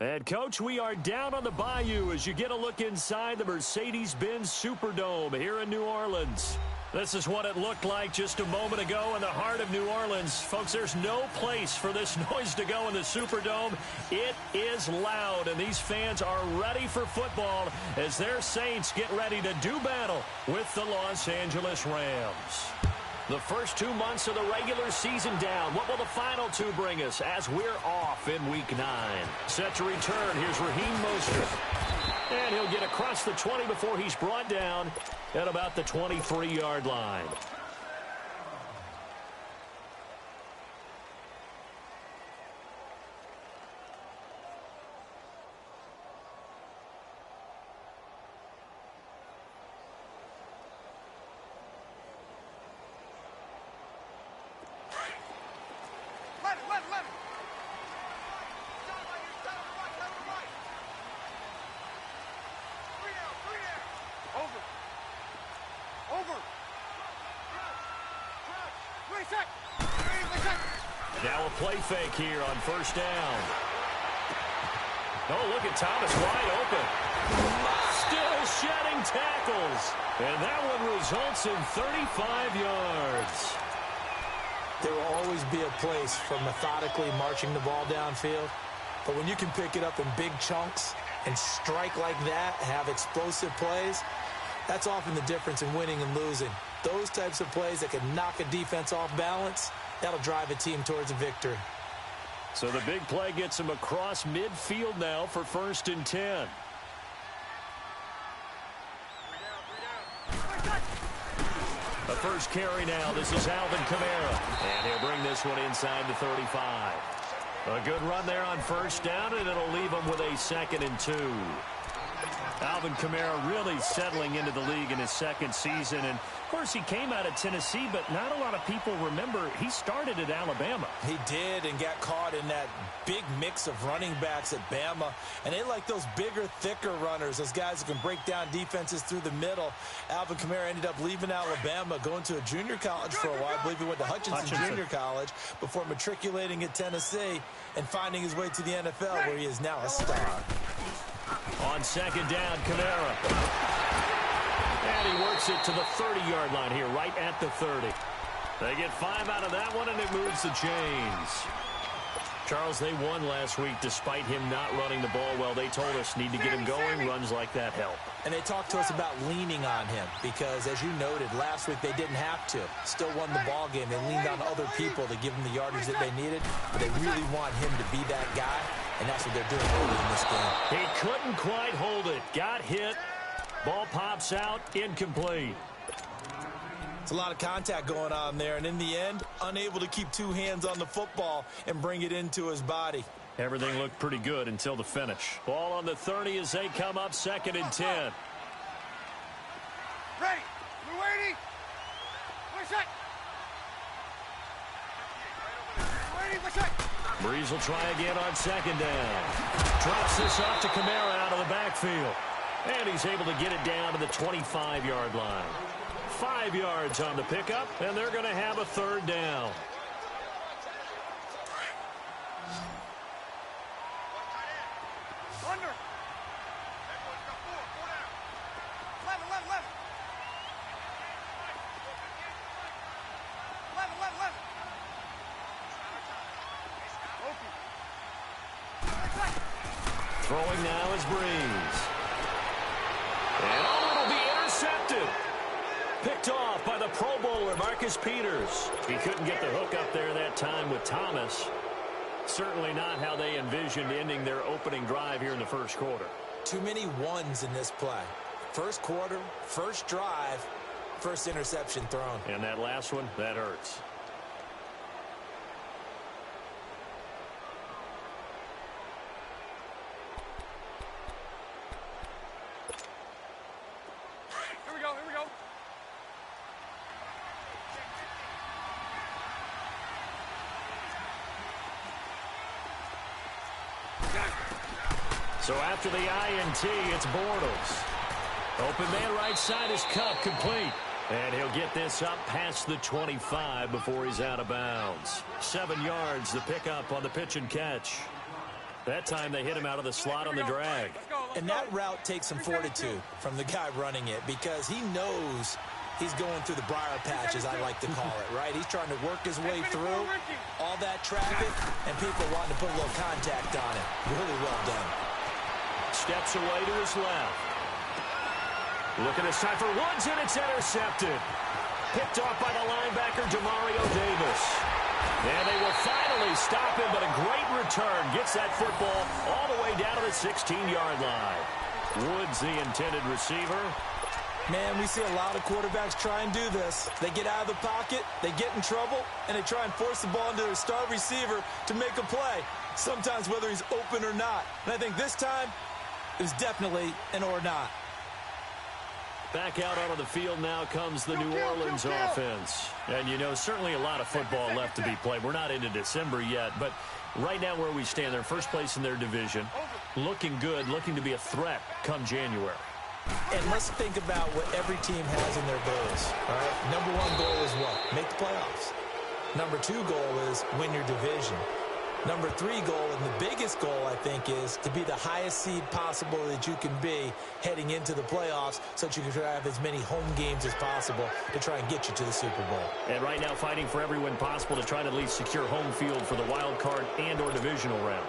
And, Coach, we are down on the Bayou as you get a look inside the Mercedes-Benz Superdome here in New Orleans. This is what it looked like just a moment ago in the heart of New Orleans. Folks, there's no place for this noise to go in the Superdome. It is loud, and these fans are ready for football as their Saints get ready to do battle with the Los Angeles Rams. The first 2 months of the regular season down. What will the final two bring us as we're off in Week 9? Set to return. Here's Raheem Mostert. And he'll get across the 20 before he's brought down at about the 23-yard line. Now a play fake here on first down. Oh, look at Thomas wide open. Still shedding tackles. And that one results in 35 yards. There will always be a place for methodically marching the ball downfield. But when you can pick it up in big chunks and strike like that, have explosive plays, that's often the difference in winning and losing. Those types of plays that can knock a defense off balance, that'll drive a team towards a victory. So the big play gets him across midfield now for 1st and 10. The first carry now. This is Alvin Kamara. And he'll bring this one inside the 35. A good run there on first down, and it'll leave him with a 2nd and 2. Alvin Kamara really settling into the league in his second season. And, of course, he came out of Tennessee, but not a lot of people remember he started at Alabama. He did, and got caught in that big mix of running backs at Bama. And they like those bigger, thicker runners, those guys who can break down defenses through the middle. Alvin Kamara ended up leaving Alabama, going to a junior college for a while. I believe he went to Hutchinson Junior College before matriculating at Tennessee and finding his way to the NFL, where he is now a star. On second down, Kamara. And he works it to the 30-yard line here, right at the 30. They get 5 out of that one, and it moves the chains. Charles, they won last week despite him not running the ball well. They told us need to get him going. Runs like that help. And they talked to us about leaning on him because, as you noted, last week they didn't have to. Still won the ball game. They leaned on other people to give them the yardage that they needed. But they really want him to be that guy, and that's what they're doing early in this game. He couldn't quite hold it. Got hit. Ball pops out. Incomplete. It's a lot of contact going on there, and in the end, unable to keep 2 hands on the football and bring it into his body. Everything looked pretty good until the finish. Ball on the 30 as they come up 2nd and 10. Ready. We're waiting. One shot. One shot. Breeze will try again on 2nd down. Drops this off to Kamara out of the backfield. And he's able to get it down to the 25-yard line. 5 yards on the pickup, and they're going to have a 3rd down. Under. Left. Throwing now is Breeze. And it'll be intercepted. Picked off by the Pro Bowler, Marcus Peters. He couldn't get the hook up there that time with Thomas. Certainly not how they envisioned ending their opening drive here in the first quarter. Too many ones in this play. First quarter, first drive, first interception thrown. And that last one, that hurts. Here we go. So after the INT, it's Bortles. Open man right side is Cup, complete. And he'll get this up past the 25 before he's out of bounds. 7 yards, the pickup on the pitch and catch. That time they hit him out of the slot on the drag. And that route takes some fortitude from the guy running it because he knows he's going through the briar patch, as I like to call it, right? He's trying to work his way through all that traffic and people wanting to put a little contact on it. Really well done. Steps away to his left. Looking this time for Woods, and it's intercepted. Picked off by the linebacker, Demario Davis. And they will finally stop him, but a great return. Gets that football all the way down to the 16-yard line. Woods, the intended receiver. Man, we see a lot of quarterbacks try and do this. They get out of the pocket, they get in trouble, and they try and force the ball into their star receiver to make a play, sometimes whether he's open or not. And I think this time, it was definitely an or not. Back out onto the field now comes the New Orleans offense. And, you know, certainly a lot of football left to be played. We're not into December yet, but right now where we stand, they're first place in their division. Looking good, looking to be a threat come January. And let's think about what every team has in their goals, all right? Number 1 goal is what? Make the playoffs. Number 2 goal is win your division. Number 3 goal, and the biggest goal, I think, is to be the highest seed possible that you can be heading into the playoffs so that you can have as many home games as possible to try and get you to the Super Bowl. And right now fighting for every win possible to try to at least secure home field for the wild card and or divisional round.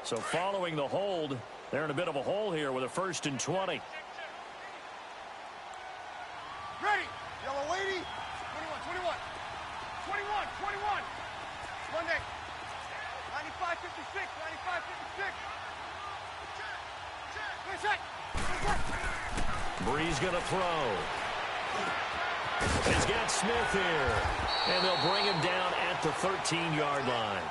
So following the hold, they're in a bit of a hole here with a 1st and 20. Ready. Yellow 80. 21, 21. 21, 21. Monday. 95, 56. 95, 56. Bree's going to throw. He's got Smith here. And they'll bring him down at the 13-yard line.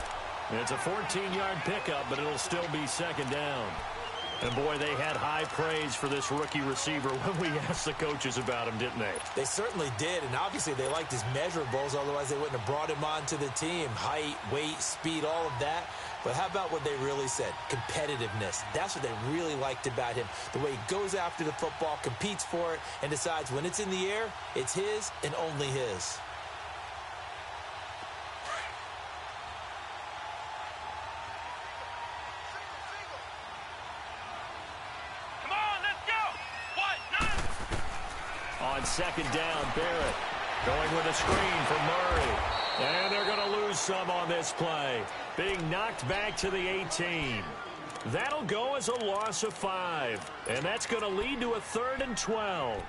It's a 14-yard pickup, but it'll still be 2nd down. And, boy, they had high praise for this rookie receiver when we asked the coaches about him, didn't they? They certainly did, and obviously they liked his measurables, otherwise they wouldn't have brought him onto the team. Height, weight, speed, all of that. But how about what they really said? Competitiveness. That's what they really liked about him. The way he goes after the football, competes for it, and decides when it's in the air, it's his and only his. On 2nd down, Barrett going with a screen for Murray. And they're going to lose some on this play. Being knocked back to the 18. That'll go as a loss of 5. And that's going to lead to a 3rd and 12.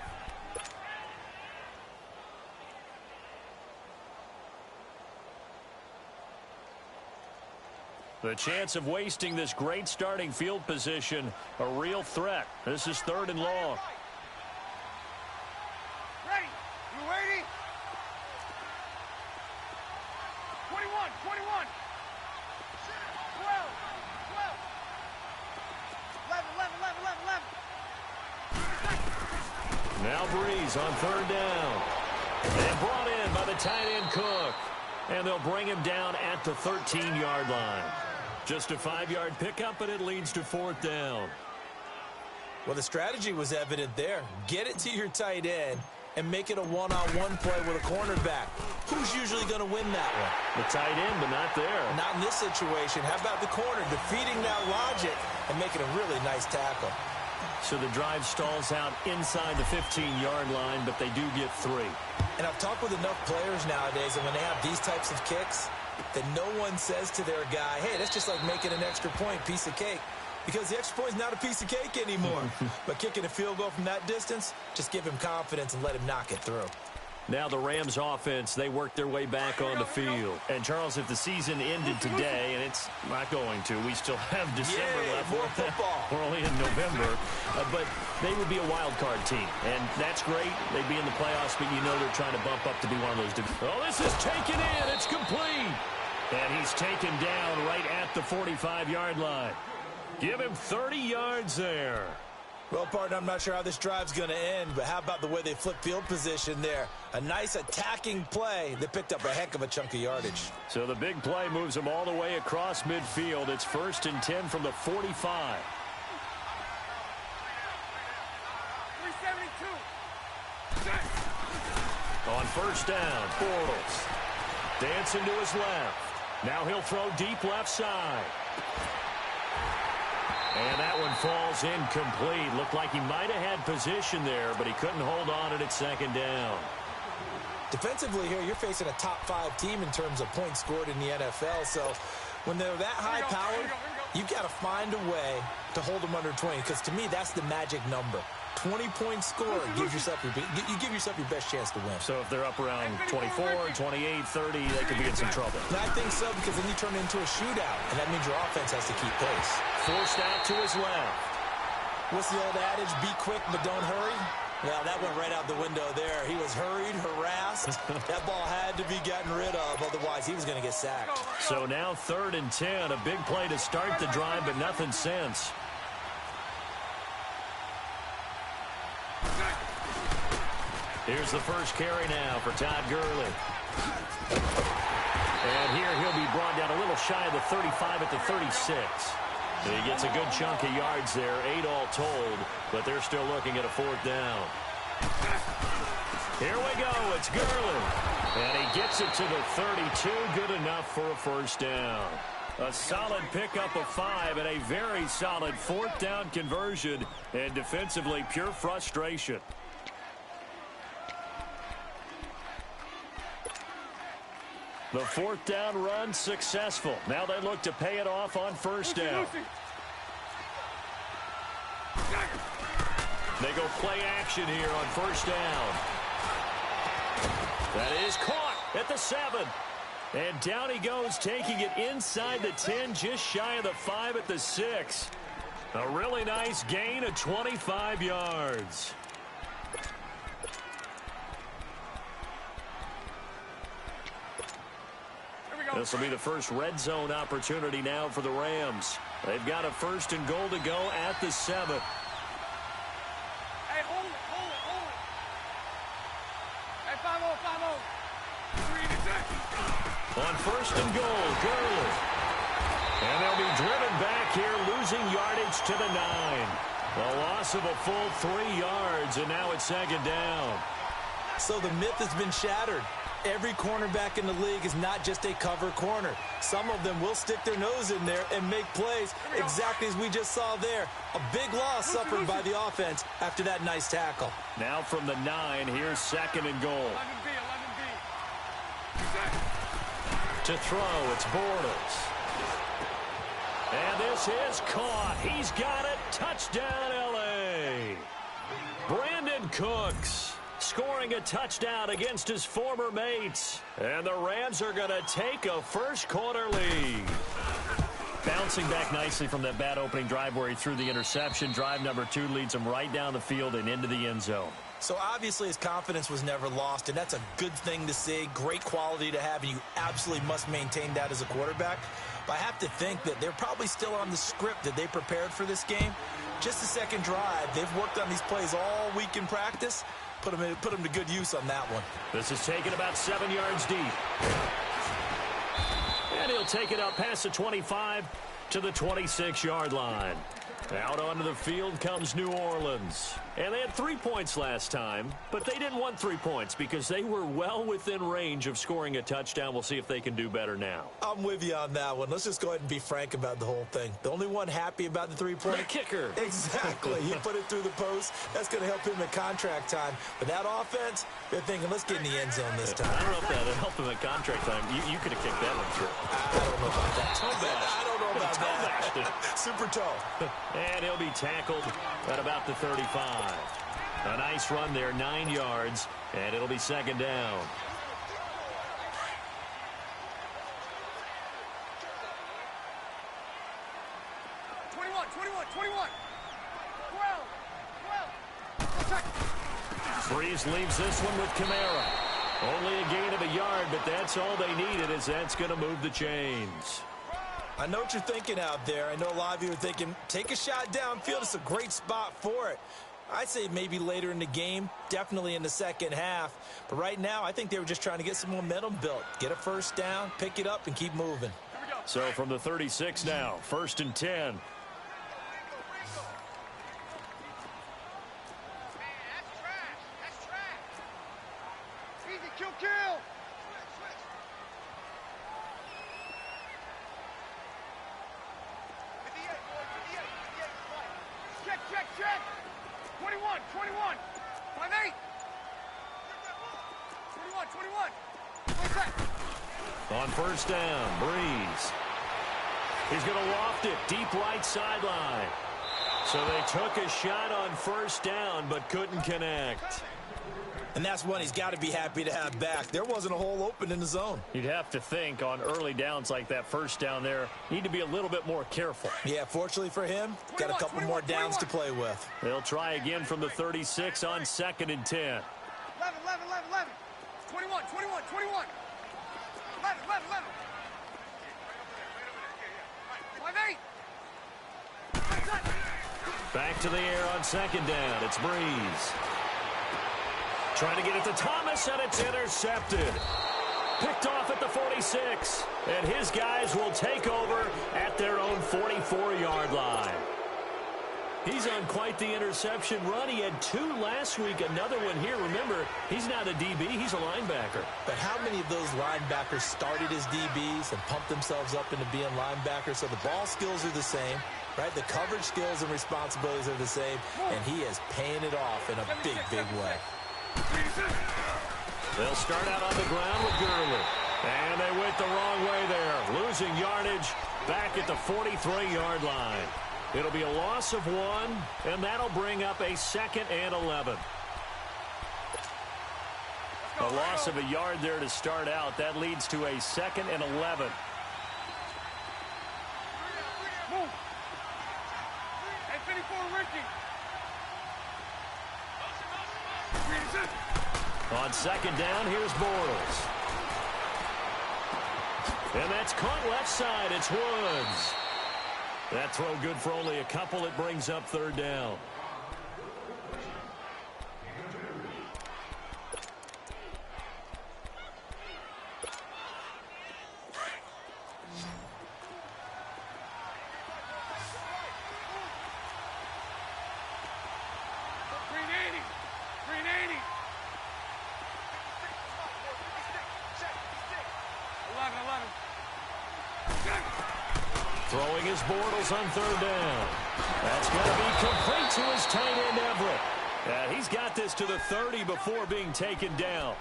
The chance of wasting this great starting field position, a real threat. This is 3rd and long. Ready. You ready? 21, 21. 12, 12. 11, 11, 11, 11, 11. Now Breeze on 3rd down. And brought in by the tight end Cook. And they'll bring him down at the 13-yard line. Just a 5-yard pickup, but it leads to 4th down. Well, the strategy was evident there. Get it to your tight end and make it a one-on-one play with a cornerback. Who's usually going to win that one? The tight end, but not there. Not in this situation. How about the corner defeating that logic and making a really nice tackle? So the drive stalls out inside the 15-yard line, but they do get 3. And I've talked with enough players nowadays, and when they have these types of kicks, that no one says to their guy, hey, that's just like making an extra point, piece of cake. Because the extra point is not a piece of cake anymore. But kicking a field goal from that distance, just give him confidence and let him knock it through. Now the Rams offense, they work their way back on the field. And, Charles, if the season ended today, and it's not going to, we still have December left. More football. We're only in November. But they would be a wild card team. And that's great. They'd be in the playoffs, but you know they're trying to bump up to be one of those. Oh, this is taken in. It's complete. And he's taken down right at the 45-yard line. Give him 30 yards there. Well, partner, I'm not sure how this drive's going to end, but how about the way they flip field position there? A nice attacking play that picked up a heck of a chunk of yardage. So the big play moves them all the way across midfield. It's 1st and 10 from the 45. 372. On 1st down, Bortles. Dancing to his left. Now he'll throw deep left side. And that one falls incomplete. Looked like he might have had position there, but he couldn't hold on at 2nd down. Defensively here, you're facing a top 5 team in terms of points scored in the NFL. So when they're that high powered, you've got to find a way to hold them under 20. Because to me, that's the magic number. 20-point score gives yourself you give yourself your best chance to win. So if they're up around 24, 28, 30, they could be in some trouble. And I think so, because then you turn it into a shootout, and that means your offense has to keep pace. Forced out to his left. What's the old adage? Be quick, but don't hurry. Well, that went right out the window there. He was hurried, harassed. That ball had to be gotten rid of, otherwise he was going to get sacked. So now 3rd and 10, a big play to start the drive, but nothing since. Here's the first carry now for Todd Gurley. And here he'll be brought down a little shy of the 35 at the 36. He gets a good chunk of yards there, 8 all told, but they're still looking at a 4th down. Here we go, it's Gurley. And he gets it to the 32, good enough for a 1st down. A solid pickup of 5 and a very solid 4th down conversion, and defensively pure frustration. The 4th down run successful. Now they look to pay it off on 1st down. They go play action here on 1st down. That is caught at the 7. And down he goes, taking it inside the 10, just shy of the 5 at the 6. A really nice gain of 25 yards. This will be the first red zone opportunity now for the Rams. They've got a 1st and goal to go at the 7. Hey, hold it. Hey, 5-0. On 1st and goal, Gurley. And they'll be driven back here, losing yardage to the 9. A loss of a full 3 yards, and now it's 2nd down. So the myth has been shattered. Every cornerback in the league is not just a cover corner. Some of them will stick their nose in there and make plays exactly as we just saw there. A big loss suffered by the offense after that nice tackle. Now from the 9, here's 2nd and goal. 11B. To throw, it's Bortles. And this is caught. He's got it. Touchdown, L.A. Brandon Cooks scoring a touchdown against his former mates. And the Rams are going to take a first-quarter lead. Bouncing back nicely from that bad opening drive where he threw the interception. Drive number 2 leads him right down the field and into the end zone. So obviously his confidence was never lost, and that's a good thing to see. Great quality to have, and you absolutely must maintain that as a quarterback. But I have to think that they're probably still on the script that they prepared for this game. Just the second drive. They've worked on these plays all week in practice. Put them to good use on that one. This is taken about 7 yards deep. And he'll take it up past the 25 to the 26-yard line. Out onto the field comes New Orleans. And they had 3 points last time, but they didn't want 3 points because they were well within range of scoring a touchdown. We'll see if they can do better now. I'm with you on that one. Let's just go ahead and be frank about the whole thing. The only one happy about the 3-point... The kicker. Exactly. He put it through the post. That's going to help him at contract time. But that offense, they're thinking, let's get in the end zone this time. I don't know if that would help him at contract time. You could have kicked that one through. I don't know about that. Toe bash. I don't know about Toe that. Super toe. And he'll be tackled at about the 35. A nice run there, 9 yards, and it'll be 2nd down. Breeze leaves this one with Kamara. Only a gain of a yard, but that's all they needed, as that's going to move the chains. I know what you're thinking out there. I know a lot of you are thinking, take a shot downfield. It's a great spot for it. I'd say maybe later in the game, definitely in the second half. But right now, I think they were just trying to get some momentum built. Get a first down, pick it up, and keep moving. So from the 36 now, 1st and 10. Check. 21. 5-8. 21. On first down, Breeze. He's going to loft it deep right sideline. So they took a shot on first down, but couldn't connect. And that's one he's got to be happy to have back. There wasn't a hole open in the zone. You'd have to think on early downs like that first down there, need to be a little bit more careful. Yeah, fortunately for him, got a couple more downs to play with. They'll try again from the 36 on 2nd and 10. 11. 21. 11. 5-8. Back to the air on 2nd down. It's Breeze. Trying to get it to Thomas, and it's intercepted. Picked off at the 46. And his guys will take over at their own 44-yard line. He's on quite the interception run. He had 2 last week, another one here. Remember, he's not a DB, he's a linebacker. But how many of those linebackers started as DBs and pumped themselves up into being linebackers? So the ball skills are the same, right? The coverage skills and responsibilities are the same, and he is paying it off in a big way. They'll start out on the ground with Gurley. And they went the wrong way there, losing yardage back at the 43-yard line. It'll be a loss of 1, and that'll bring up a 2nd and 11. A loss of a yard there to start out. That leads to a 2nd and 11. Move. Hey, 54, Ricky. On 2nd down, here's Bortles. And that's caught left side. It's Woods. That throw good for only a couple. It brings up 3rd down. Throwing his Bortles on 3rd down. That's going to be complete to his tight end, Everett. He's got this to the 30 before being taken down.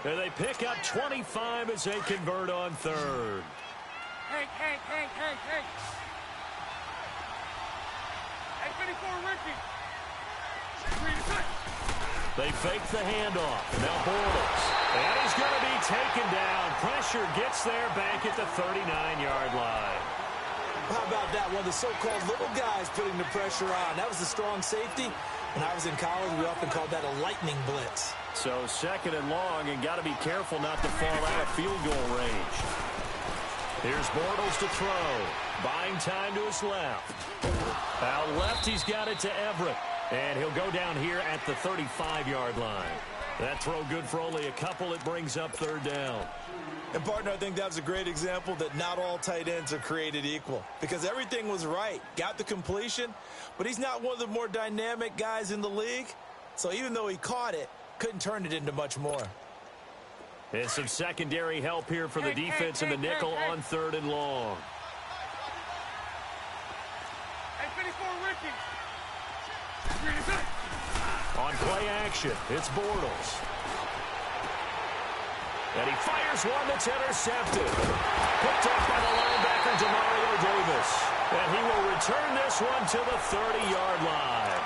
And they pick up 25 as they convert on 3rd. Hey. Hey, 54, Ricky. They fake the handoff. Now Bortles. And he's going to be taken down. Pressure gets there back at the 39-yard line. How about that? One of the so-called little guys putting the pressure on. That was a strong safety. When I was in college, we often called that a lightning blitz. So 2nd and long, and got to be careful not to fall out of field goal range. Here's Bortles to throw. Buying time to his left. Out left, he's got it to Everett. And he'll go down here at the 35-yard line. That throw good for only a couple. It brings up 3rd down. And, partner, I think that's a great example that not all tight ends are created equal. Because everything was right. Got the completion. But he's not one of the more dynamic guys in the league. So even though he caught it, couldn't turn it into much more. And some secondary help here for the defense in the nickel on 3rd and long. Hey, 54, Ricky. On play action, it's Bortles. And he fires one that's intercepted. Picked up by the linebacker, Demario Davis. And he will return this one to the 30-yard line.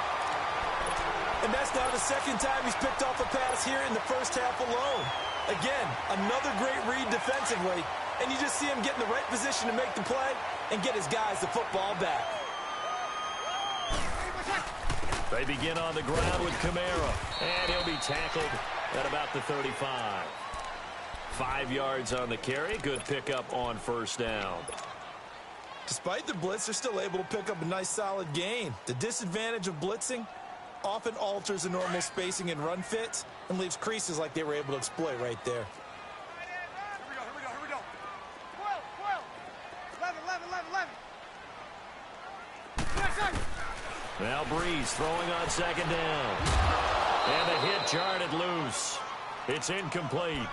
And that's now the 2nd time he's picked off a pass here in the first half alone. Again, another great read defensively. And you just see him get in the right position to make the play and get his guys the football back. They begin on the ground with Kamara. And he'll be tackled at about the 35. 5 yards on the carry. Good pickup on first down. Despite the blitz, they're still able to pick up a nice solid gain. The disadvantage of blitzing often alters the normal spacing and run fits and leaves creases like they were able to exploit right there. Here we go. 12. 11. Now Breeze throwing on second down. And the hit jarred it loose. It's incomplete.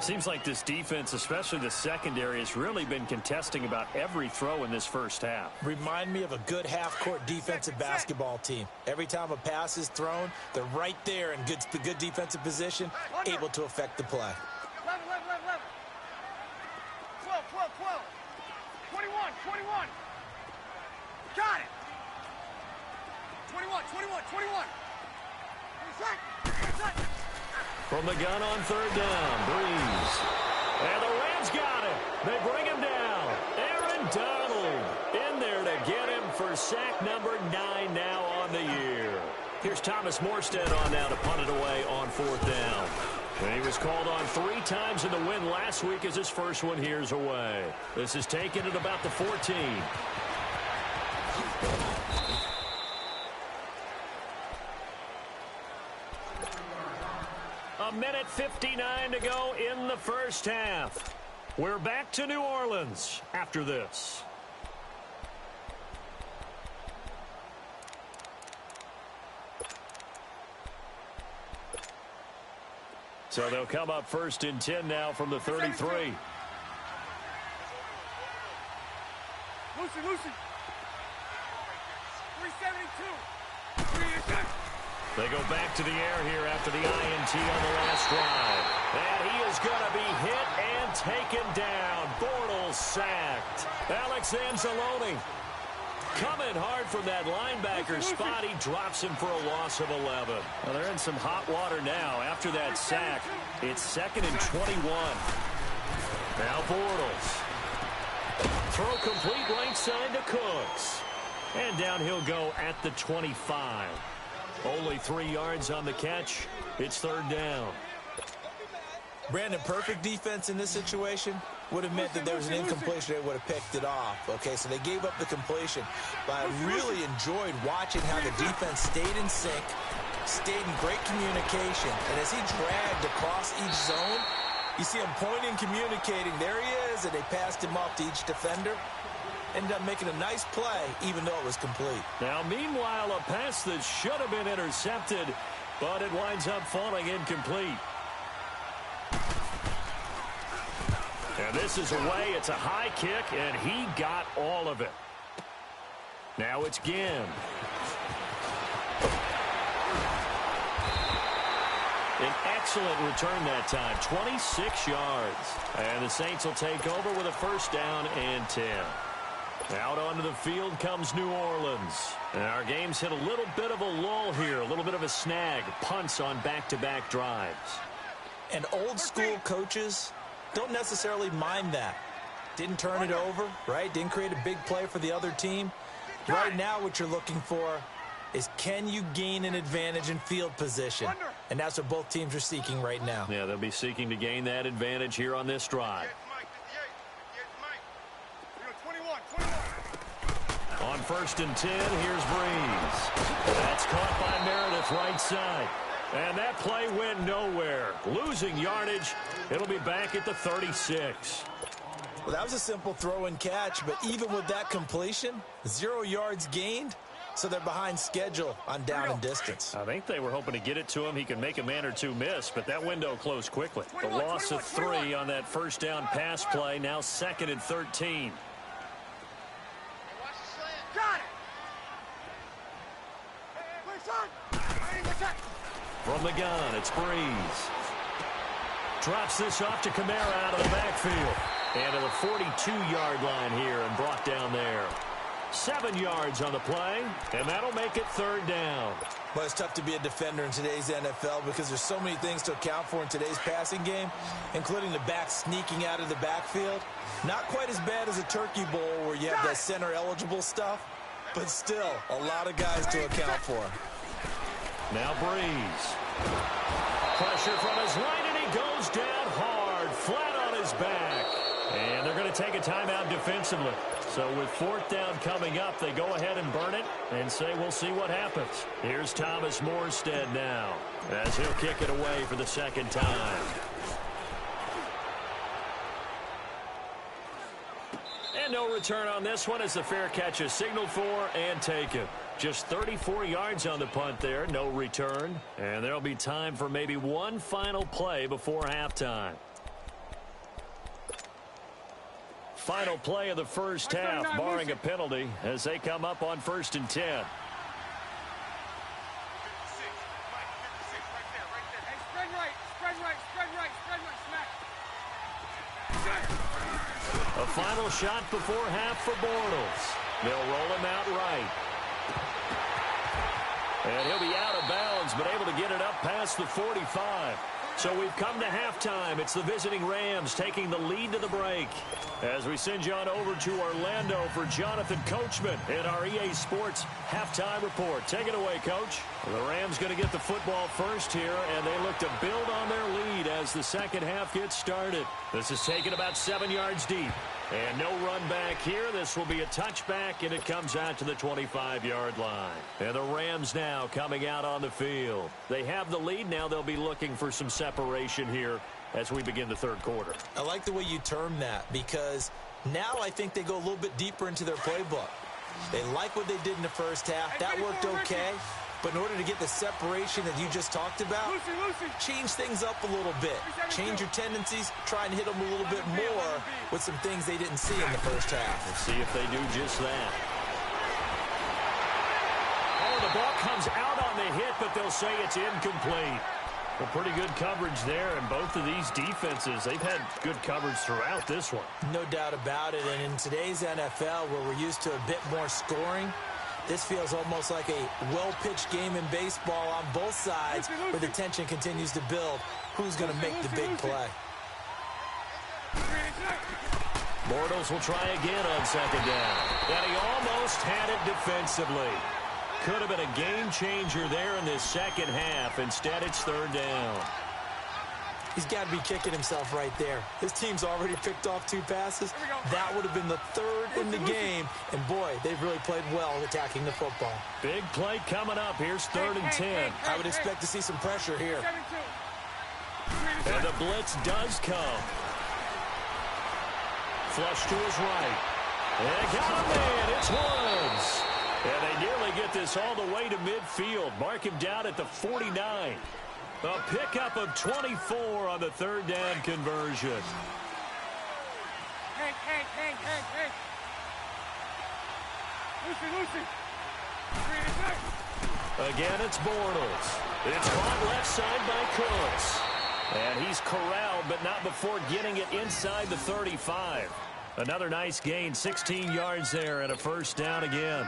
Seems like this defense, especially the secondary, has really been contesting about every throw in this first half. Remind me of a good half-court defensive basketball team. Every time a pass is thrown, they're right there in good defensive position, able to affect the play. 11. 12. 21. Got it. 21. From the gun on third down, Breeze. And the Rams got it. They bring him down. Aaron Donald in there to get him for sack number 9 now on the year. Here's Thomas Morstead on now to punt it away on fourth down. And he was called on 3 times in the win last week as his first one here's away. This is taken at about the 14. A minute 59 to go in the first half. We're back to New Orleans after this. So they'll come up first and 10 now from the 33. Lucy. 372. They go back to the air here after the INT on the last drive. And he is going to be hit and taken down. Bortles sacked. Alex Anzalone coming hard from that linebacker spot. He drops him for a loss of 11. Well, they're in some hot water now. After that sack, it's 2nd and 21. Now Bortles. Throw complete right side to Cooks. And down he'll go at the 25. Only 3 yards on the catch. It's third down. Brandon, perfect defense in this situation would have meant that there was an incompletion. They would have picked it off. Okay, so they gave up the completion. But I really enjoyed watching how the defense stayed in sync, stayed in great communication. And as he dragged across each zone, you see him pointing, communicating. There he is, and they passed him off to each defender. Ended up making a nice play, even though it was complete. Now, meanwhile, a pass that should have been intercepted, but it winds up falling incomplete. And this is away. It's a high kick, and he got all of it. Now it's Ginn. An excellent return that time, 26 yards. And the Saints will take over with a first down and 10. Out onto the field comes New Orleans. And our game's hit a little bit of a lull here, a little bit of a snag. Punts on back-to-back drives. And old-school coaches don't necessarily mind that. Didn't turn it over, right? Didn't create a big play for the other team. Right now what you're looking for is, can you gain an advantage in field position? And that's what both teams are seeking right now. Yeah, they'll be seeking to gain that advantage here on this drive. On 1st and 10, here's Breeze. That's caught by Meredith right side. And that play went nowhere. Losing yardage. It'll be back at the 36. Well, that was a simple throw and catch, but even with that completion, 0 yards gained, so they're behind schedule on down and distance. I think they were hoping to get it to him. He could make a man or two miss, but that window closed quickly. The loss of 3 on that first down pass play, now 2nd and 13. Got it. From the gun, it's Breeze. Drops this off to Kamara out of the backfield. And to the 42-yard line here and brought down there. 7 yards on the play, and that'll make it 3rd down. Well, it's tough to be a defender in today's NFL because there's so many things to account for in today's passing game, including the back sneaking out of the backfield. Not quite as bad as a turkey bowl where you have that center-eligible stuff, but still a lot of guys to account for. Now Breeze. Pressure from his right, and he goes down hard, flat on his back. And they're going to take a timeout defensively. So with fourth down coming up, they go ahead and burn it and say we'll see what happens. Here's Thomas Morstead now as he'll kick it away for the second time. And no return on this one as the fair catch is signaled for and taken. Just 34 yards on the punt there, no return. And there'll be time for maybe one final play before halftime. Final play of the first half, barring a penalty, as they come up on 1st and 10. Hey, spread right, spread right, spread right, spread right, smack. A final shot before half for Bortles. They'll roll him out right. And he'll be out of bounds, but able to get it up past the 45. So we've come to halftime. It's the visiting Rams taking the lead to the break. As we send you on over to Orlando for Jonathan Coachman in our EA Sports halftime report. Take it away, Coach. The Rams going to get the football first here, and they look to build on their lead as the second half gets started. This is taken about 7 yards deep. And no run back here. This will be a touchback, and it comes out to the 25-yard line. And the Rams now coming out on the field. They have the lead. Now they'll be looking for some separation here as we begin the third quarter. I like the way you term that because now I think they go a little bit deeper into their playbook. They like what they did in the first half. That worked okay. But in order to get the separation that you just talked about, change things up a little bit. Change your tendencies. Try and hit them a little bit more with some things they didn't see in the first half. Let's see if they do just that. Oh, the ball comes out on the hit, but they'll say it's incomplete. Well, pretty good coverage there, and both of these defenses, they've had good coverage throughout this one. No doubt about it, and in today's NFL, where we're used to a bit more scoring, this feels almost like a well-pitched game in baseball on both sides where the tension continues to build. Who's going to make the big play? Bortles will try again on second down. And he almost had it defensively. Could have been a game changer there in this second half. Instead, it's third down. He's got to be kicking himself right there. His team's already picked off 2 passes. That would have been the third in the game. And, boy, they've really played well attacking the football. Big play coming up. Here's 3rd and 10. I would expect to see some pressure here. And the blitz does come. Flush to his right. And got a man. It's Woods. And they nearly get this all the way to midfield. Mark him down at the 49. A pickup of 24 on the third down conversion. Hey. Lucy. Again, it's Bortles. It's caught left side by Cooks. And he's corralled, but not before getting it inside the 35. Another nice gain, 16 yards there, and a first down again.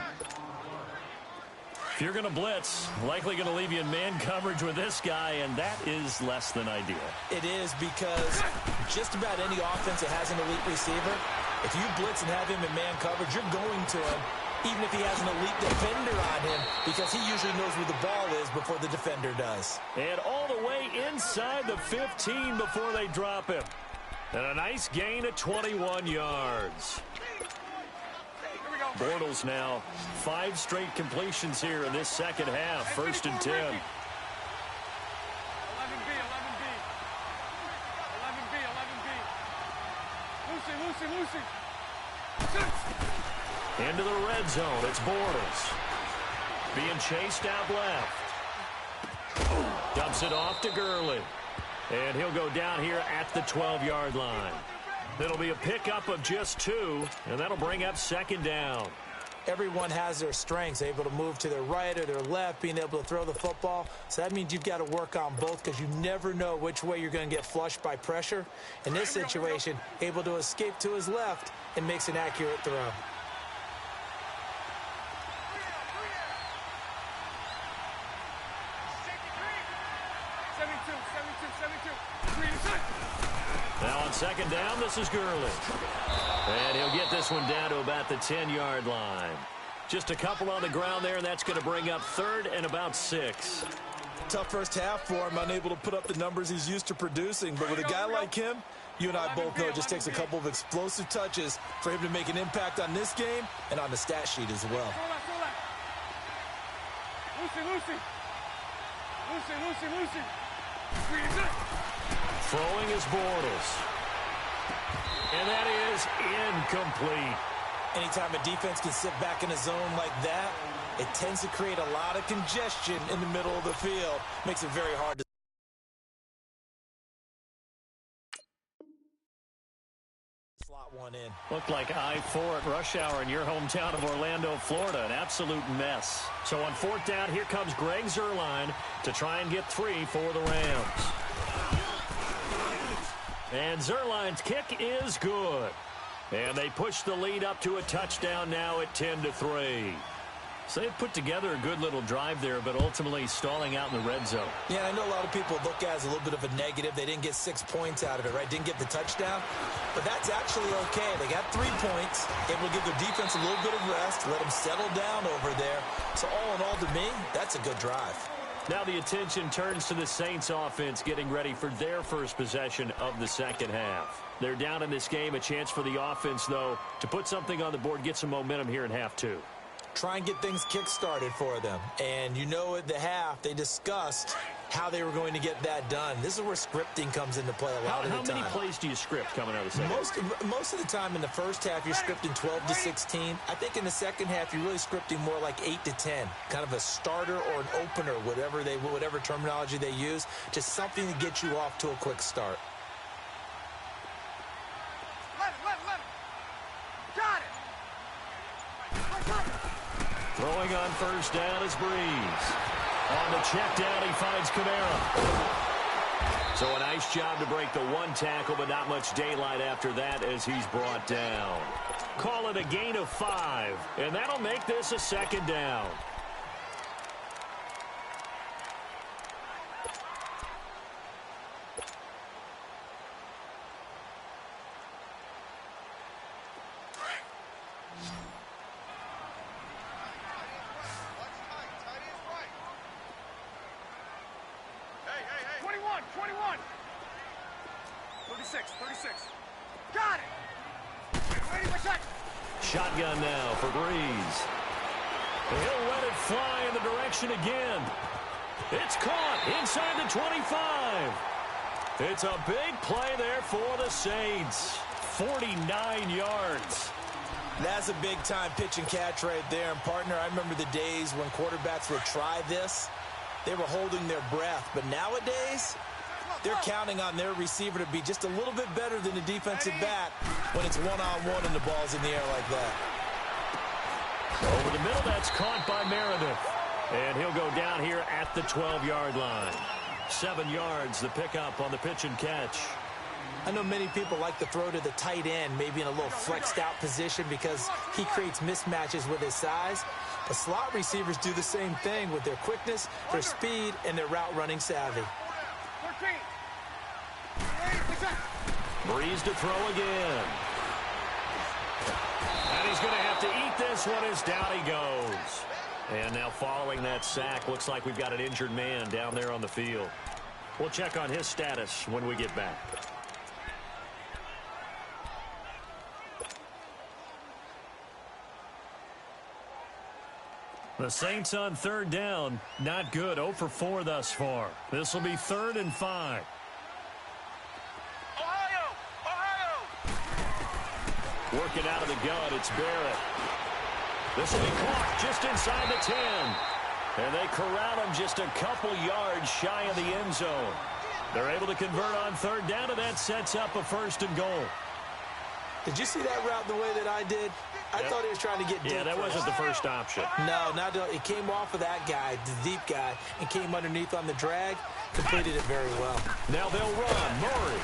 If you're going to blitz, likely going to leave you in man coverage with this guy, and that is less than ideal. It is because just about any offense that has an elite receiver, if you blitz and have him in man coverage, you're going to him, even if he has an elite defender on him, because he usually knows where the ball is before the defender does. And all the way inside the 15 before they drop him. And a nice gain of 21 yards. Bortles now 5 straight completions here in this second half. 1st and 10. 11B. Lucy. Into the red zone. It's Bortles. Being chased out left. Dumps it off to Gurley. And he'll go down here at the 12-yard line. It'll be a pickup of just 2, and that'll bring up second down. Everyone has their strengths, able to move to their right or their left, being able to throw the football. So that means you've got to work on both because you never know which way you're going to get flushed by pressure. In this situation, able to escape to his left and makes an accurate throw. Now on second down, this is Gurley. And he'll get this one down to about the 10-yard line. Just a couple on the ground there, and that's going to bring up 3rd and about 6. Tough first half for him, unable to put up the numbers he's used to producing. But with a guy like him, you and I both know it just takes a couple of explosive touches for him to make an impact on this game and on the stat sheet as well. Lucy. Throwing is Bortles. And that is incomplete. Anytime a defense can sit back in a zone like that, it tends to create a lot of congestion in the middle of the field. Makes it very hard to slot one in. Looked like I-4 at rush hour in your hometown of Orlando, Florida. An absolute mess. So on fourth down, here comes Greg Zuerlein to try and get 3 for the Rams. And Zuerlein's kick is good. And they push the lead up to a touchdown now at 10-3. So they put together a good little drive there, but ultimately stalling out in the red zone. Yeah, I know a lot of people look at it as a little bit of a negative. They didn't get 6 points out of it, right? Didn't get the touchdown. But that's actually okay. They got 3 points. Able to give their defense a little bit of rest, let them settle down over there. So all in all, to me, that's a good drive. Now the attention turns to the Saints offense getting ready for their first possession of the second half. They're down in this game. A chance for the offense, though, to put something on the board, get some momentum here in half 2. Try and get things kick-started for them. And you know at the half, they discussed how they were going to get that done. This is where scripting comes into play a lot of the time. How many plays do you script coming out of the second half? Most of the time in the first half, you're scripting 12 to 16. I think in the second half, you're really scripting more like 8 to 10. Kind of a starter or an opener, whatever terminology they use. Just something to get you off to a quick start. Got it. Throwing on first down is Breeze. On the check down, he finds Kamara. So a nice job to break the 1 tackle, but not much daylight after that as he's brought down. Call it a gain of 5, and that'll make this a second down. Got it. Ready for check. Shotgun now for Breeze. He'll let it fly in the direction again. It's caught inside the 25. It's a big play there for the Saints. 49 yards. That's a big-time pitch and catch right there. And, partner, I remember the days when quarterbacks would try this. They were holding their breath. But nowadays, they're counting on their receiver to be just a little bit better than the defensive back when it's one-on-one and the ball's in the air like that. Over the middle, that's caught by Meredith. And he'll go down here at the 12-yard line. 7 yards, the pickup on the pitch and catch. I know many people like to throw to the tight end, maybe in a little flexed-out position because he creates mismatches with his size. But slot receivers do the same thing with their quickness, their speed, and their route-running savvy. 14. Ready for check. Breeze to throw again. And he's going to have to eat this one as down he goes. And now following that sack, looks like we've got an injured man down there on the field. We'll check on his status when we get back. The Saints on third down, not good. 0 for 4 thus far. This will be 3rd and 5. Working out of the gun, it's Barrett. This will be caught just inside the 10. And they corral him just a couple yards shy of the end zone. They're able to convert on third down, and that sets up a 1st and goal. Did you see that route the way that I did? I thought he was trying to get deep. Yeah, that wasn't the first option. No, it came off of that guy, the deep guy, and came underneath on the drag. Completed it very well. Now they'll run. Murray.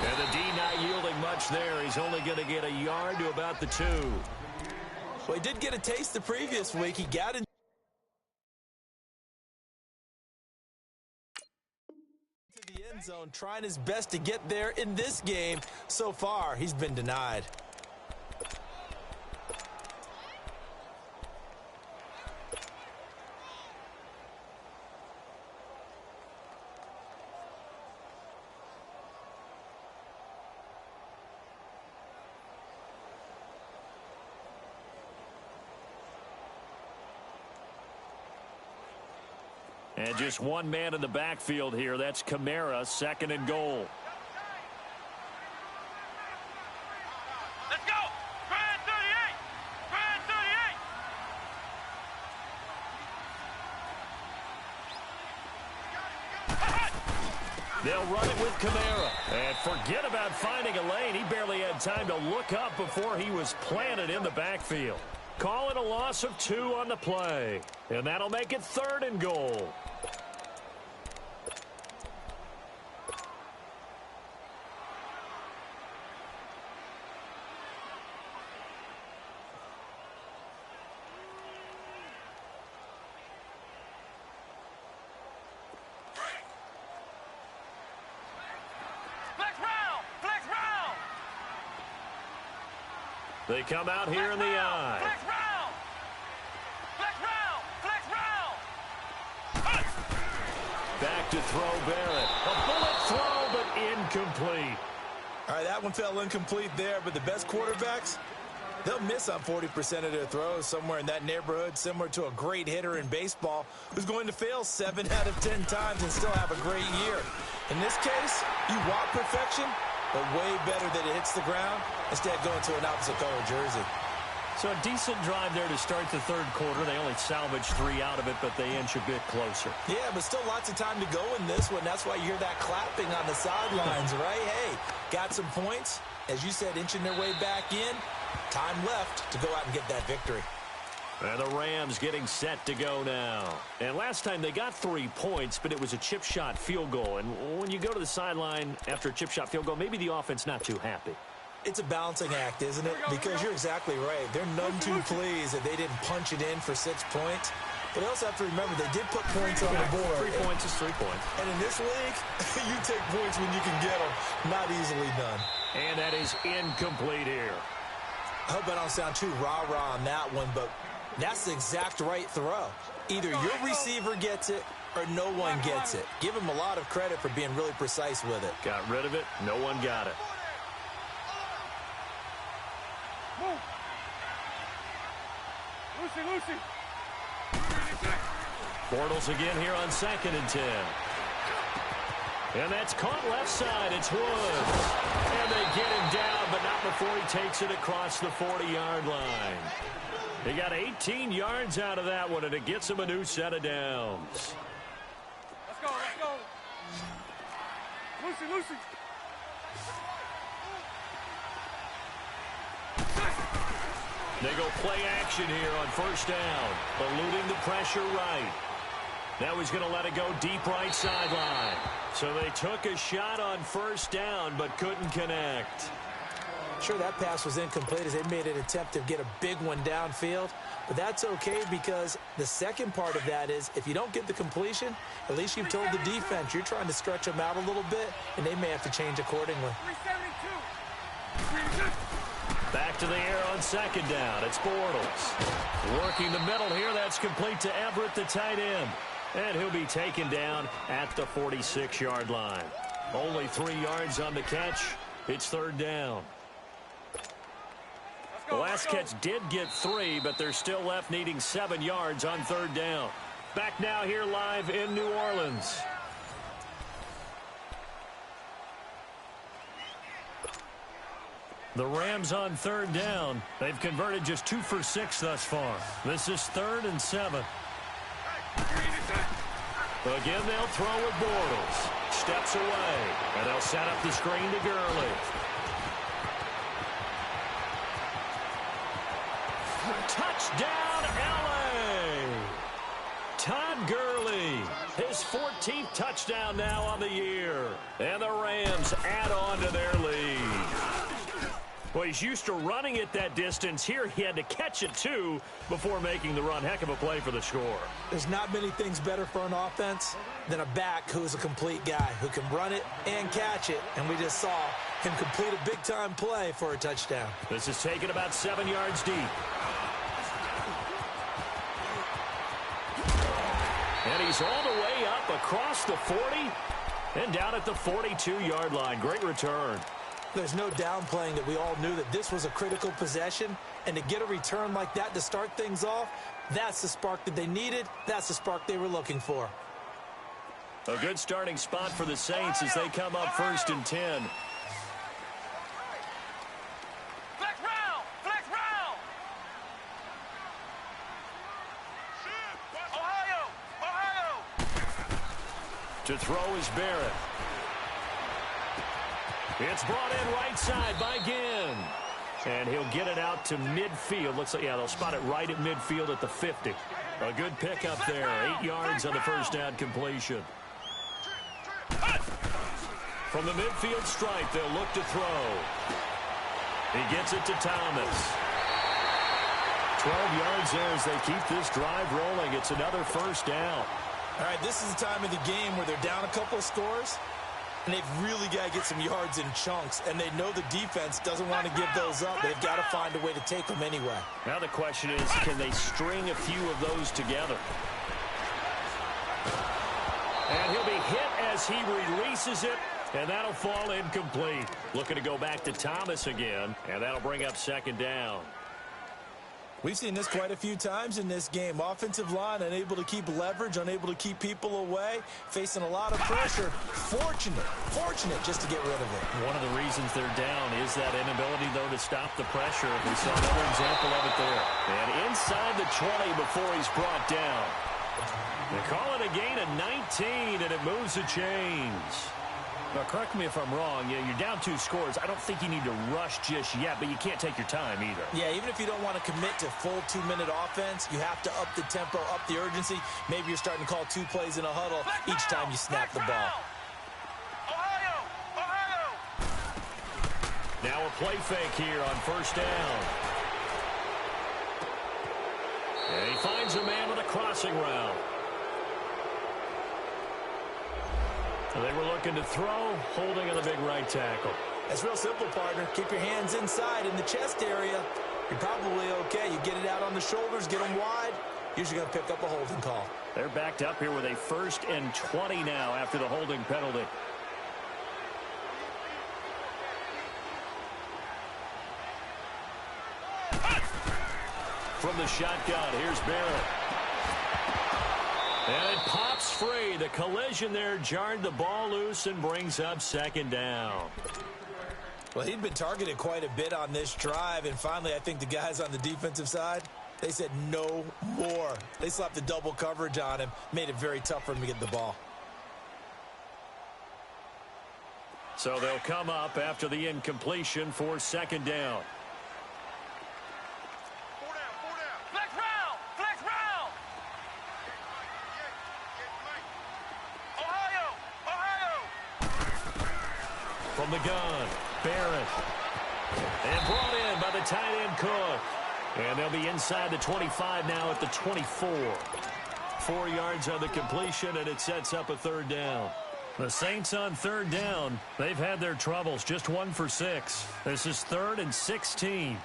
And the D not yielding much there. He's only going to get a yard to about the 2. Well, he did get a taste the previous week. He got into the end zone, trying his best to get there in this game. So far, he's been denied. And just one man in the backfield here. That's Kamara, 2nd and goal. Let's go! Brad 38! Brad 38! They'll run it with Kamara. And forget about finding a lane. He barely had time to look up before he was planted in the backfield. Call it a loss of 2 on the play. And that'll make it 3rd and goal. They come out here in the I. Flex round! Flex round! Flex round! Back to throw Barrett. A bullet throw, but incomplete. All right, that one fell incomplete there, but the best quarterbacks, they'll miss on 40% of their throws, somewhere in that neighborhood, similar to a great hitter in baseball who's going to fail 7 out of 10 times and still have a great year. In this case, you want perfection, but way better that it hits the ground instead of going to an opposite color jersey. So a decent drive there to start the 3rd quarter. They only salvaged 3 out of it, but they inch a bit closer. Yeah, but still lots of time to go in this one. That's why you hear that clapping on the sidelines, right? Hey, got some points. As you said, inching their way back in. Time left to go out and get that victory. And the Rams getting set to go now. And last time they got 3 points, but it was a chip shot field goal. And when you go to the sideline after a chip shot field goal, maybe the offense not too happy. It's a balancing act, isn't it? Because you're exactly right. They're none too pleased that they didn't punch it in for 6 points. But they also have to remember they did put points on the board. 3 points is 3 points. And in this league, you take points when you can get them. Not easily done. And that is incomplete here. I hope I don't sound too rah-rah on that one, but that's the exact right throw. Either your receiver gets it or no one gets it. Give him a lot of credit for being really precise with it. Got rid of it. No one got it. Move! Lucy! Bortles again here on 2nd and 10. And that's caught left side. It's Woods. And they get him down, but not before he takes it across the 40-yard line. He got 18 yards out of that one, and it gets him a new set of downs. Let's go! Lucy! They go play action here on 1st down, eluding the pressure right. Now he's going to let it go deep right sideline. So they took a shot on 1st down, but couldn't connect. Sure, that pass was incomplete as they made an attempt to get a big one downfield. But that's okay because the second part of that is if you don't get the completion, at least you've told the defense you're trying to stretch them out a little bit, and they may have to change accordingly. 372! Back to the air on 2nd down. It's Bortles. Working the middle here. That's complete to Everett, the tight end. And he'll be taken down at the 46-yard line. Only 3 yards on the catch. It's 3rd down. The last catch did get 3, but they're still left needing 7 yards on 3rd down. Back now here live in New Orleans. The Rams on 3rd down. They've converted just 2 for 6 thus far. This is 3rd and 7. Again, they'll throw with Bortles. Steps away, and they'll set up the screen to Gurley. Touchdown, L.A. Todd Gurley, his 14th touchdown now on the year. And the Rams add on to their lead. Well, he's used to running it that distance. Here he had to catch it, too, before making the run. Heck of a play for the score. There's not many things better for an offense than a back who is a complete guy who can run it and catch it. And we just saw him complete a big-time play for a touchdown. This is taken about 7 yards deep. And he's all the way up across the 40 and down at the 42-yard line. Great return. There's no downplaying that we all knew that this was a critical possession, and to get a return like that to start things off, that's the spark that they needed. That's the spark they were looking for. A good starting spot for the Saints as they come up 1st and 10. Flex round! Flex round! Ohio! Ohio! To throw is Barrett. It's brought in right side by Ginn. And he'll get it out to midfield. Looks like, yeah, they'll spot it right at midfield at the 50. A good pickup there. 8 yards on the first down completion. From the midfield stripe, they'll look to throw. He gets it to Thomas. 12 yards there as they keep this drive rolling. It's another first down. All right, this is the time of the game where they're down a couple of scores, and they've really got to get some yards in chunks, and they know the defense doesn't want to give those up. They've got to find a way to take them anyway. Now the question is, can they string a few of those together? And he'll be hit as he releases it, and that'll fall incomplete. Looking to go back to Thomas again, and that'll bring up 2nd down. We've seen this quite a few times in this game. Offensive line unable to keep leverage, unable to keep people away, facing a lot of pressure. Fortunate just to get rid of it. One of the reasons they're down is that inability, though, to stop the pressure. We saw another example of it there. And inside the 20 before he's brought down. They call it a gain of 19, and it moves the chains. Now, correct me if I'm wrong. Yeah, you're down 2 scores. I don't think you need to rush just yet, but you can't take your time either. Yeah, even if you don't want to commit to full 2-minute offense, you have to up the tempo, up the urgency. Maybe you're starting to call 2 plays in a huddle each time you snap the ball. Ohio! Ohio! Now a play fake here on 1st down. And he finds a man on a crossing route. They were looking to throw, holding on the big right tackle. That's real simple, partner. Keep your hands inside in the chest area. You're probably okay. You get it out on the shoulders, get them wide. Usually going to pick up a holding call. They're backed up here with a 1st and 20 now after the holding penalty. From the shotgun, here's Barrett. And it pops free. The collision there jarred the ball loose and brings up 2nd down. Well, he'd been targeted quite a bit on this drive, and finally I think the guys on the defensive side, they said no more. They slapped the double coverage on him, made it very tough for him to get the ball. So they'll come up after the incompletion for 2nd down. Flex round! Flex round! Ohio! Ohio! From the gun, Barrett. And brought in by the tight end Cook. And they'll be inside the 25 now at the 24. 4 yards on the completion, and it sets up a 3rd down. The Saints on 3rd down. They've had their troubles, just 1 for 6. This is 3rd and 16.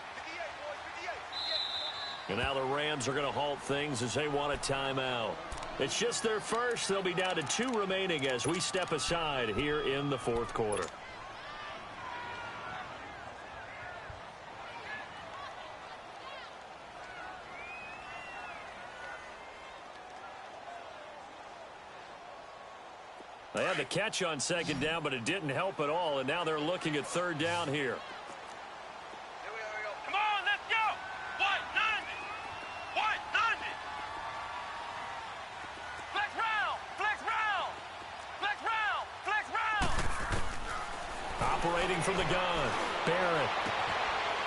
And now the Rams are going to halt things as they want a timeout. It's just their first. They'll be down to 2 remaining as we step aside here in the 4th quarter. They had the catch on 2nd down, but it didn't help at all, and now they're looking at 3rd down here. Come on, let's go! White 90! White 90! Flex round! Flex round! Flex round! Flex round! Operating from the gun, Barrett.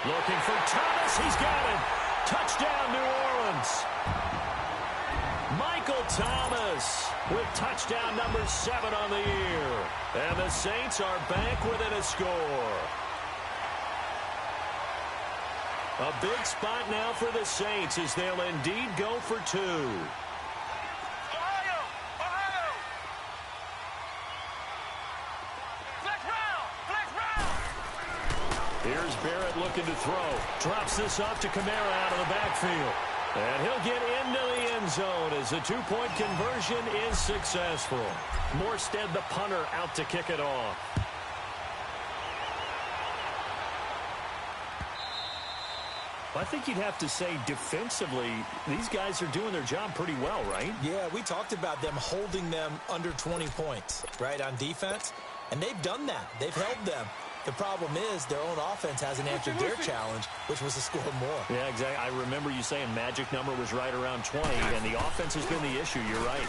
Looking for Thomas. He's got it. Touchdown, New Orleans. Michael Thomas with touchdown number 7 on the year. And the Saints are back within a score. A big spot now for the Saints as they'll indeed go for 2. Ohio! Ohio! Flex round! Flex round! Here's Barrett looking to throw. Drops this off to Kamara out of the backfield. And he'll get into the end zone as the 2-point conversion is successful. Morstead, the punter, out to kick it off. I think you'd have to say defensively, these guys are doing their job pretty well, right? Yeah, we talked about them holding them under 20 points, right, on defense. And they've done that. They've held them. The problem is their own offense hasn't answered their challenge, which was to score more. Yeah, exactly. I remember you saying magic number was right around 20, and the offense has been the issue. You're right.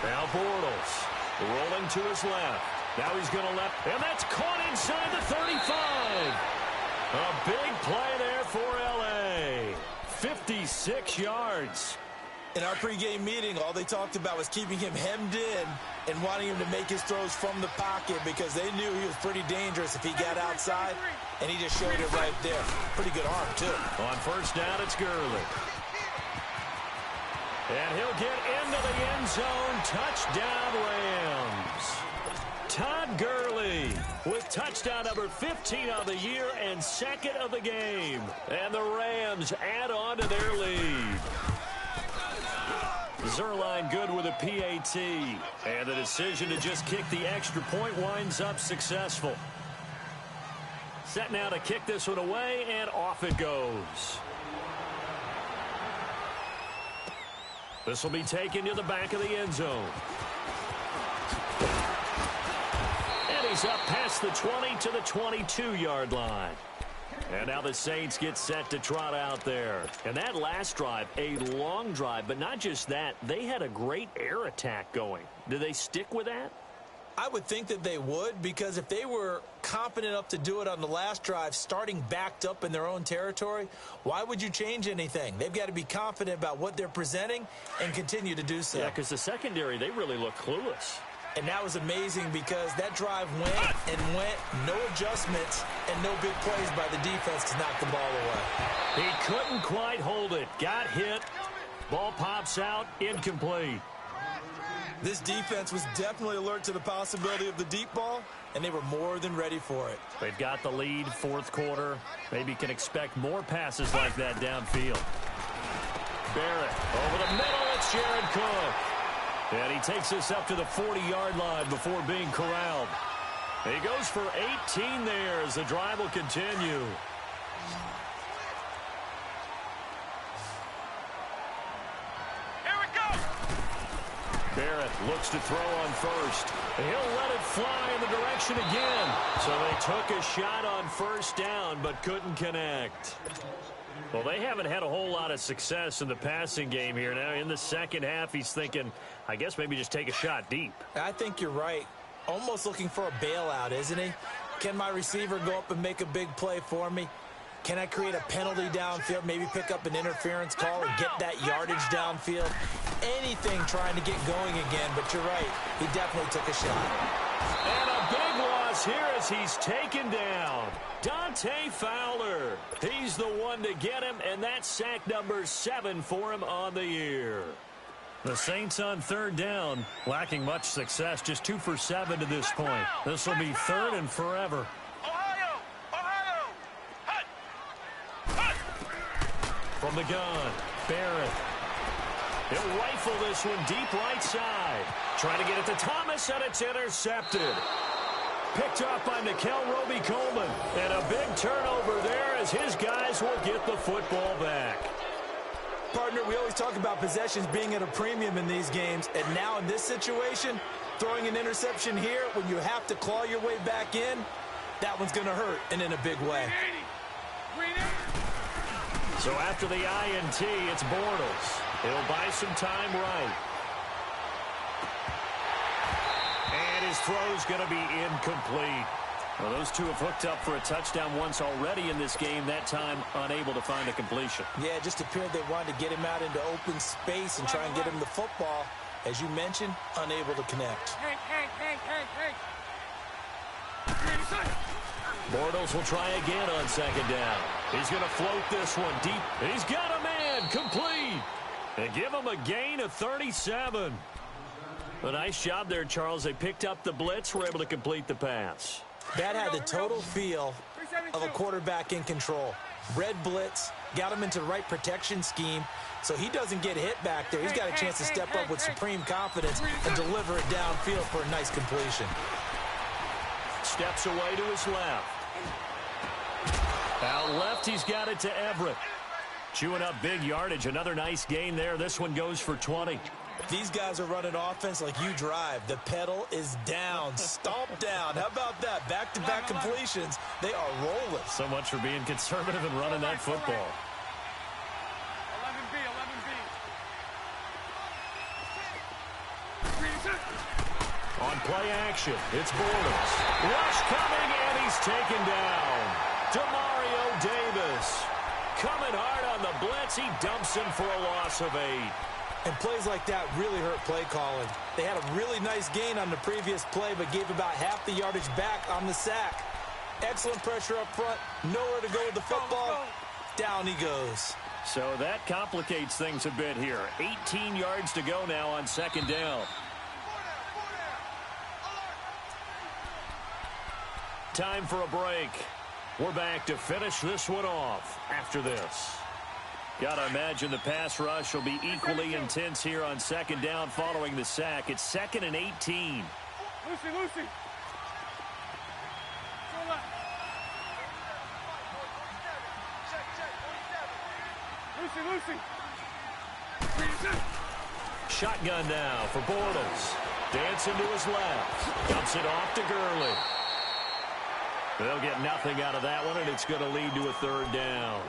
Now Bortles rolling to his left. Now he's going to left, and that's caught inside the 35. A big play there for L.A. 56 yards. In our pregame meeting, all they talked about was keeping him hemmed in and wanting him to make his throws from the pocket because they knew he was pretty dangerous if he got outside, and he just showed it right there. Pretty good arm, too. On first down, it's Gurley. And he'll get into the end zone. Touchdown, Rams. Todd Gurley with touchdown number 15 of the year and second of the game. And the Rams add on to their lead. Zerline good with a PAT. And the decision to just kick the extra point winds up successful. Set now to kick this one away, and off it goes. This will be taken to the back of the end zone. And he's up past the 20 to the 22-yard line. And now the Saints get set to trot out there. And that last drive, a long drive, but not just that. They had a great air attack going. Do they stick with that? I would think that they would, because if they were confident enough to do it on the last drive, starting backed up in their own territory, why would you change anything? They've got to be confident about what they're presenting and continue to do so. Yeah, because the secondary, they really look clueless. And that was amazing because that drive went and went, no adjustments and no big plays by the defense to knock the ball away. He couldn't quite hold it. Got hit. Ball pops out. Incomplete. This defense was definitely alert to the possibility of the deep ball, and they were more than ready for it. They've got the lead, fourth quarter. Maybe can expect more passes like that downfield. Barrett over the middle. It's Jared Cook. And he takes us up to the 40-yard line before being corralled. He goes for 18 there as the drive will continue. Here we go. Barrett looks to throw on first. He'll let it fly in the direction again. So they took a shot on first down but couldn't connect. Well, they haven't had a whole lot of success in the passing game here. Now, in the second half, he's thinking, I guess maybe just take a shot deep. I think you're right. Almost looking for a bailout, isn't he? Can my receiver go up and make a big play for me? Can I create a penalty downfield, maybe pick up an interference call and get that yardage downfield? Anything trying to get going again, but you're right. He definitely took a shot. And a big loss here as he's taken down. Dante Fowler. He's the one to get him, and that's sack number 7 for him on the year. The Saints on third down, lacking much success, just 2 for 7 to this point. This will be third and forever. Ohio! Ohio! Hut! Hut! From the gun, Barrett. He'll rifle this one deep right side. Trying to get it to Thomas, and it's intercepted. Picked up by Nickel Roby-Coleman. And a big turnover there as his guys will get the football back. Partner, we always talk about possessions being at a premium in these games, and now in this situation, throwing an interception here when you have to claw your way back in, that one's going to hurt, and in a big way. So after the INT, it's Bortles. He'll buy some time right. And his throw's going to be incomplete. Well, those two have hooked up for a touchdown once already in this game, that time unable to find a completion. Yeah, it just appeared they wanted to get him out into open space and try and get him the football. As you mentioned, unable to connect. Bortles will try again on second down. He's going to float this one deep. He's got a man, complete. They give him a gain of 37. A nice job there, Charles. They picked up the blitz, were able to complete the pass. That had the total feel of a quarterback in control. Red blitz, got him into the right protection scheme, so he doesn't get hit back there. He's got a chance to step up with supreme confidence and deliver it downfield for a nice completion. Steps away to his left. Out left, he's got it to Everett. Chewing up big yardage. Another nice gain there. This one goes for 20. These guys are running offense like you drive. The pedal is down, stomped down. How about that? Back-to-back completions. They are rolling. So much for being conservative and running that football. 11B, 11B. On play action, it's Bortles. Rush coming, and he's taken down. Demario Davis coming hard on the blitz. He dumps him for a loss of 8. And plays like that really hurt play calling. They had a really nice gain on the previous play, but gave about half the yardage back on the sack. Excellent pressure up front. Nowhere to go with the football. Down he goes. So that complicates things a bit here. 18 yards to go now on second down. Time for a break. We're back to finish this one off after this. Gotta imagine the pass rush will be equally intense here on second down following the sack. It's 2nd and 18. Lucy. Lucy. Shotgun now for Bortles. Dancing to his left. Dumps it off to Gurley. They'll get nothing out of that one, and it's going to lead to a 3rd down.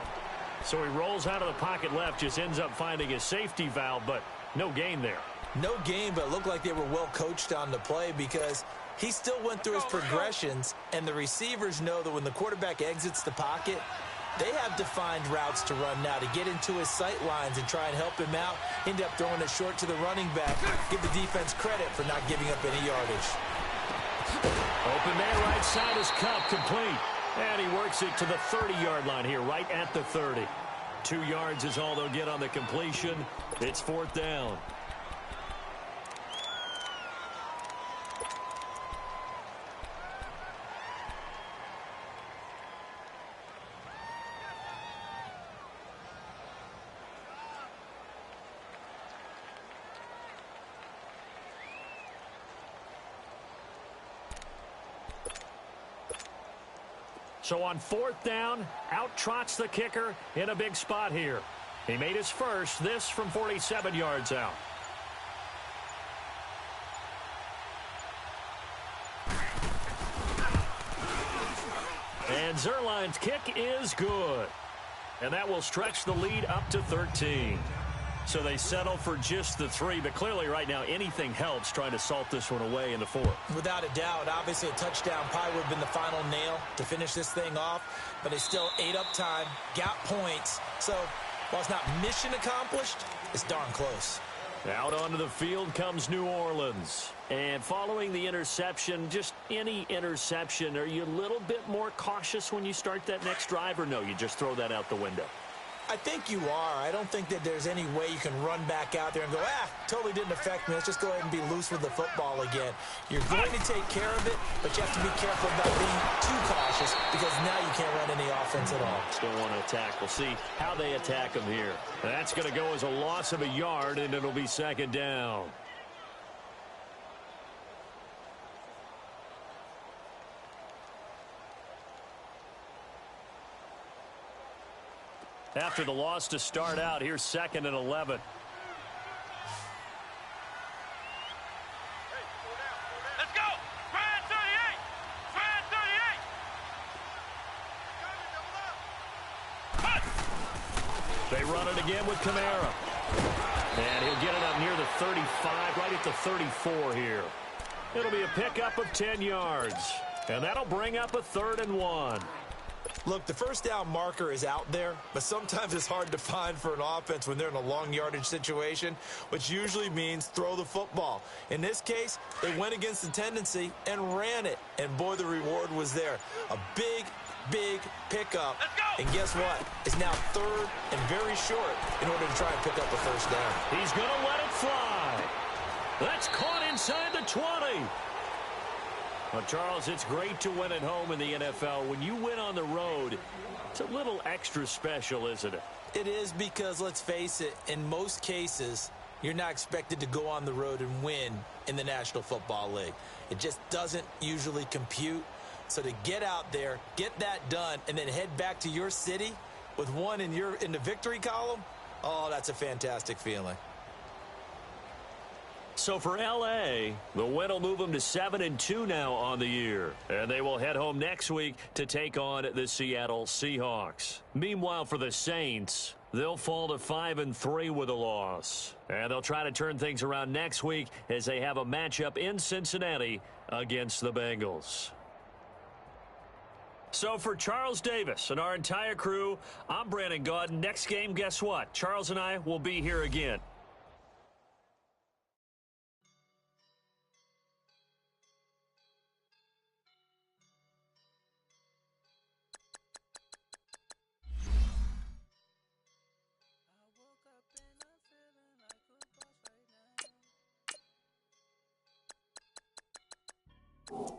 So he rolls out of the pocket left, just ends up finding a safety valve, but no gain there. No gain, but it looked like they were well coached on the play because he still went through his progressions, and the receivers know that when the quarterback exits the pocket, they have defined routes to run now to get into his sight lines and try and help him out. End up throwing it short to the running back. Give the defense credit for not giving up any yardage. Open man right side is Cup, complete. And he works it to the 30-yard line here, right at the 30. 2 yards is all they'll get on the completion. It's 4th down. So on 4th down, out trots the kicker in a big spot here. He made his first, this from 47 yards out. And Zerline's kick is good. And that will stretch the lead up to 13. So they settle for just the 3, but clearly right now anything helps trying to salt this one away in the 4th. Without a doubt, obviously a touchdown probably would have been the final nail to finish this thing off, but they still ate up time, got points. So while it's not mission accomplished, it's darn close. Out onto the field comes New Orleans. And following the interception, just any interception, are you a little bit more cautious when you start that next drive, or no, you just throw that out the window? I think you are. I don't think that there's any way you can run back out there and go, totally didn't affect me. Let's just go ahead and be loose with the football again. You're going to take care of it, but you have to be careful about being too cautious because now you can't run any offense at all. Still want to attack. We'll see how they attack them here. That's going to go as a loss of a yard, and it'll be 2nd down. After the loss to start out, here's 2nd and 11. Let's go! Brand 38! Brand 38! They run it again with Kamara. And he'll get it up near the 35, right at the 34 here. It'll be a pickup of 10 yards. And that'll bring up a 3rd and 1. Look, the first down marker is out there, but sometimes it's hard to find for an offense when they're in a long yardage situation, which usually means throw the football. In this case, they went against the tendency and ran it, and boy, the reward was there. A big pickup, and guess what? It's now 3rd and very short in order to try and pick up a first down. He's going to let it fly. That's caught inside the 20. Well, Charles, it's great to win at home in the NFL. When you win on the road, it's a little extra special, isn't it? It is because, let's face it, in most cases, you're not expected to go on the road and win in the National Football League. It just doesn't usually compute. So to get out there, get that done, and then head back to your city with one in the victory column, oh, that's a fantastic feeling. So for L.A., the win will move them to 7-2 now on the year. And they will head home next week to take on the Seattle Seahawks. Meanwhile, for the Saints, they'll fall to 5-3 with a loss. And they'll try to turn things around next week as they have a matchup in Cincinnati against the Bengals. So for Charles Davis and our entire crew, I'm Brandon Gaudin. Next game, guess what? Charles and I will be here again. Right now.